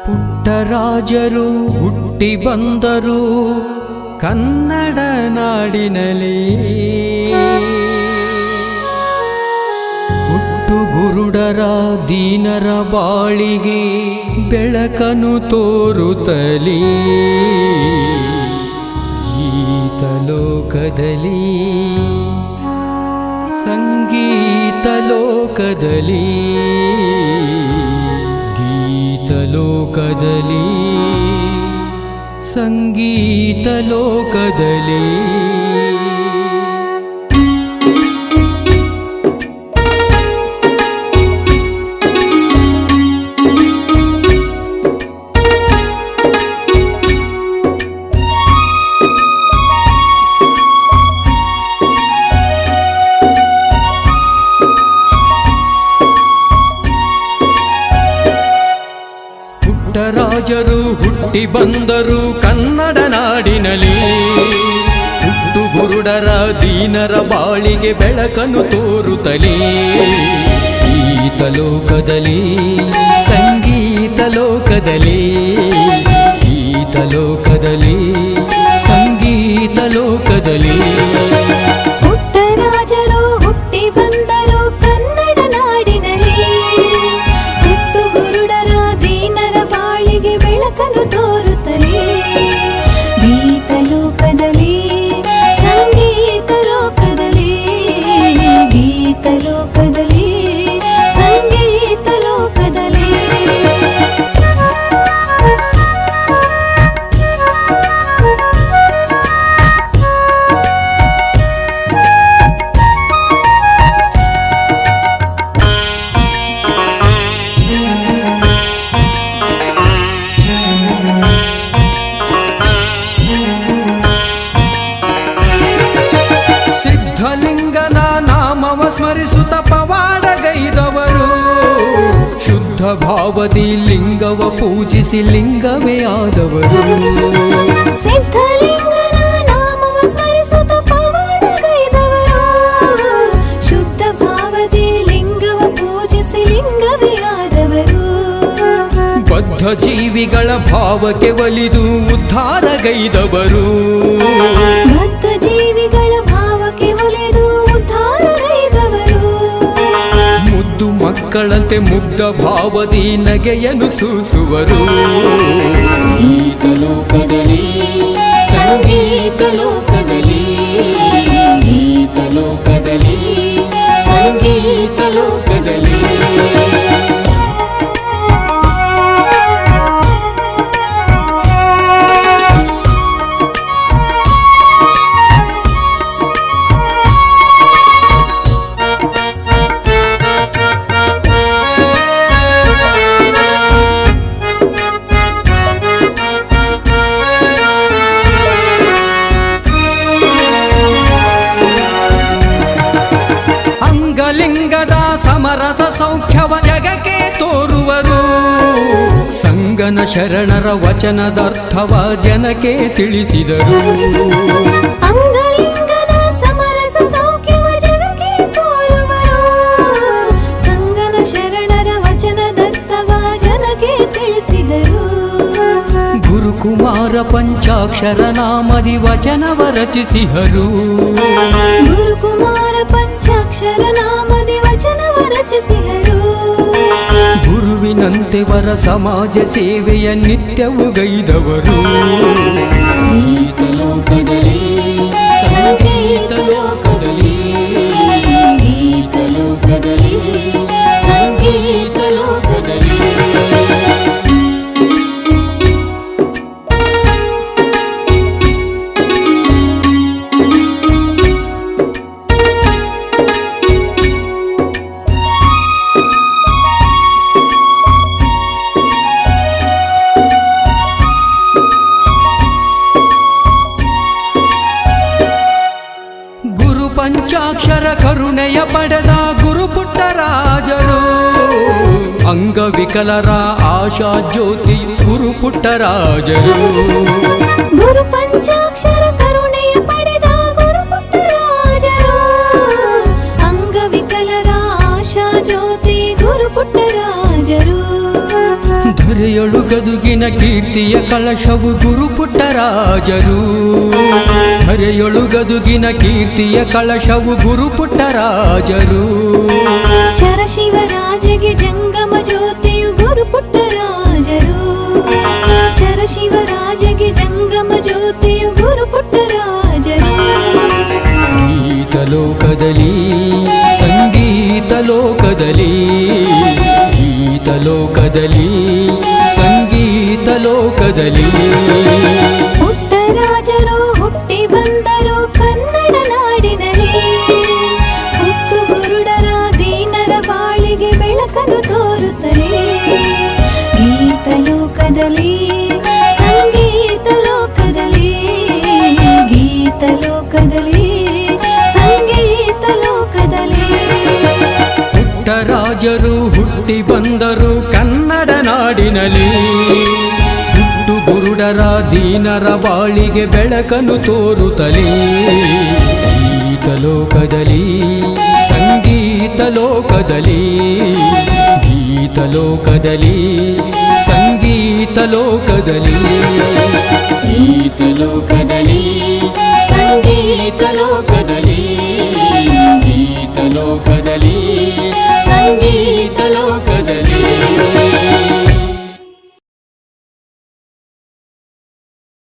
ಪುಟ್ಟರಾಜರು ಹುಟ್ಟಿ ಬಂದರು ಕನ್ನಡ ನಾಡಿನಲ್ಲಿ. ಹುಟ್ಟು ಗುರುಡರ ದೀನರ ಬಾಳಿಗೆ ಬೆಳಕನು ತೋರುತ್ತಲೀ. ಗೀತಲೋಕದಲ್ಲಿ ಸಂಗೀತ ಲೋಕದಲ್ಲಿ ಗೀತಲೋಕದಲ್ಲಿ ಸಂಗೀತ ಲೋಕದಲ್ಲಿ ಪುಟ್ಟರಾಜರು ಹುಟ್ಟಿ ಬಂದರು ಕನ್ನಡ ನಾಡಿನಲ್ಲಿ. ಹುಟ್ಟು ಗುರುಡರ ದೀನರ ಬಾಳಿಗೆ ಬೆಳಕನ್ನು ತೋರುತ್ತಲೇ. ಗೀತಲೋಕದಲ್ಲಿ ಸಂಗೀತ ಲೋಕದಲ್ಲಿ ಗೀತಲೋಕದಲ್ಲಿ ಸಂಗೀತ ಲೋಕದಲ್ಲಿ ಸಿದ್ಧಲಿಂಗನ ನಾಮವ ಸ್ಮರಿಸುತ್ತ ಪವಾಡಗೈದವರು. ಶುದ್ಧ ಭಾವದಿ ಲಿಂಗವ ಪೂಜಿಸಿ ಲಿಂಗವೇ ಆದವರು. ಸಿದ್ಧಲಿಂಗನ ನಾಮವ ಸ್ಮರಿಸುತ್ತ ಪವಾಡಗೈದವರು. ಶುದ್ಧ ಭಾವದಿ ಲಿಂಗವ ಪೂಜಿಸಿ ಲಿಂಗವೇ ಆದವರು. ಬದ್ಧ ಜೀವಿಗಳ ಭಾವಕ್ಕೆ ಒಲಿದು ಉದ್ಧಾರಗೈದವರು. ಬದ್ಧ ಜೀವಿಗಳ ಭಾವಕ್ಕೆ ಒಲಿದು ಉದ್ಧಾರಗೈದವರು. ಮುದ್ದು ಮಕ್ಕಳಂತೆ ಮುಗ್ಧ ಭಾವದಿ ನಗೆಯನ್ನು ಸೂಸುವರು. ಗೀತಲೋಕದಲ್ಲಿ ಸಂಗೀತ ಲೋಕದಲ್ಲಿ ಗೀತಲೋಕದಲ್ಲಿ ಸಂಗೀತ ಲೋಕದಲ್ಲಿ ಲಿಂಗದ ಸಮರಸ ಸೌಖ್ಯವ ಜಗಕ್ಕೆ ತೋರುವರು. ಸಂಗನ ಶರಣರ ವಚನದರ್ಥವ ಜನಕ್ಕೆ ತಿಳಿಸಿದರು. ಅಂಗಲಿಂಗದ ಸಮರಸ ಸೌಖ್ಯವ ಜಗಕ್ಕೆ ತೋರುವರು. ಸಂಗನ ಶರಣರ ವಚನದರ್ಥವ ಜನಕ್ಕೆ ತಿಳಿಸಿದರು. ಗುರುಕುಮಾರ ಪಂಚಾಕ್ಷರ ನಾಮದಿ ವಚನವ ರಚಿಸಿಹರು. ಗುರುಕುಮಾರ ಪಂಚಾಕ್ಷರ ನಾಮದಿ ವಚನವ ರಚಿಸಿದರು. ಗುರುವಿನಂತೆ ವರ ಸಮಾಜ ಸೇವೆಯ ನಿತ್ಯವೂ ಗೈದವರು. ಗೀತಲೋಕದಲ್ಲಿ ಸಂಗೀತ ಲೋಕದಲ್ಲಿ ಗೀತಲೋಕದಲ್ಲಿ ಸಂಗೀತ ಲೋಕದಲ್ಲಿ ಪಂಚಾಕ್ಷರ ಕರುಣೆಯ ಪಡೆದ ಗುರು ಪುಟ್ಟರಾಜರು. ಅಂಗವಿಕಲರ ಆಶಾ ಜ್ಯೋತಿ ಗುರು ಪುಟ್ಟರಾಜರು. ಗುರು ಪಂಚಾಕ್ಷರ ಕರುಣೆಯ ಪಡೆದ ಗುರು ಪುಟ್ಟರಾಜರು. ಅಂಗವಿಕಲರ ಆಶಾ ಜ್ಯೋತಿ ಗುರು ಪುಟ್ಟರಾಜರು. ಧರೆಯೊಳು ಗದುಗಿನ ಕೀರ್ತಿಯ ಕಳಶವು ಗುರುಪುಟ್ಟರಾಜರು ಧರೆಯೊಳು ಗದುಗಿನ ಕೀರ್ತಿಯ ಕಳಶವು ಗುರುಪುಟ್ಟರಾಜರು ಚರಶಿವರಾಜಗೆ ಜಂಗಮ ಜ್ಯೋತಿಯು ಗುರುಪುಟ್ಟರಾಜರು ಚರಶಿವರಾಜಗೆ ಜಂಗಮ ಜ್ಯೋತಿಯು ಗುರುಪುಟ್ಟರಾಜರು ಗೀತ ಲೋಕದಲ್ಲಿ ಸಂಗೀತ ಲೋಕದಲ್ಲಿ ಗೀತ ಲೋಕದಲ್ಲಿ ಸಂಗೀತ ಲೋಕದಲ್ಲಿ ಪುಟ್ಟರಾಜರು ಹುಟ್ಟಿ ಬಂದರು ಕನ್ನಡ ನಾಡಿನಲ್ಲಿ ಹುಟ್ಟು ಗುರುಡರ ದೀನರ ಬಾಳಿಗೆ ಬೆಳಕನ್ನು ತೋರುತ್ತಲೇ ಗೀತ ಲೋಕದಲ್ಲಿ ಸಂಗೀತ ಲೋಕದಲ್ಲಿ ಗೀತ ಲೋಕದಲ್ಲಿ ಸಂಗೀತ ಲೋಕದಲ್ಲಿ ಪುಟ್ಟರಾಜರು ಹುಟ್ಟಿ ಬಂದರು ಕನ್ನಡ ನಾಡಿನಲ್ಲಿ ಹುಟ್ಟು ಗುರುಡರ ದೀನರ ಬಾಳಿಗೆ ಬೆಳಕನ್ನು ತೋರುತ್ತಲೇ ಗೀತ ಲೋಕದಲ್ಲಿ ಸಂಗೀತ ಲೋಕದಲ್ಲಿ ಗೀತ ಲೋಕದಲ್ಲಿ ಸಂಗೀತ ಲೋಕದಲ್ಲಿ ಗೀತ ಲೋಕದಲ್ಲಿ ಸಂಗೀತ ಲೋಕದಲ್ಲಿ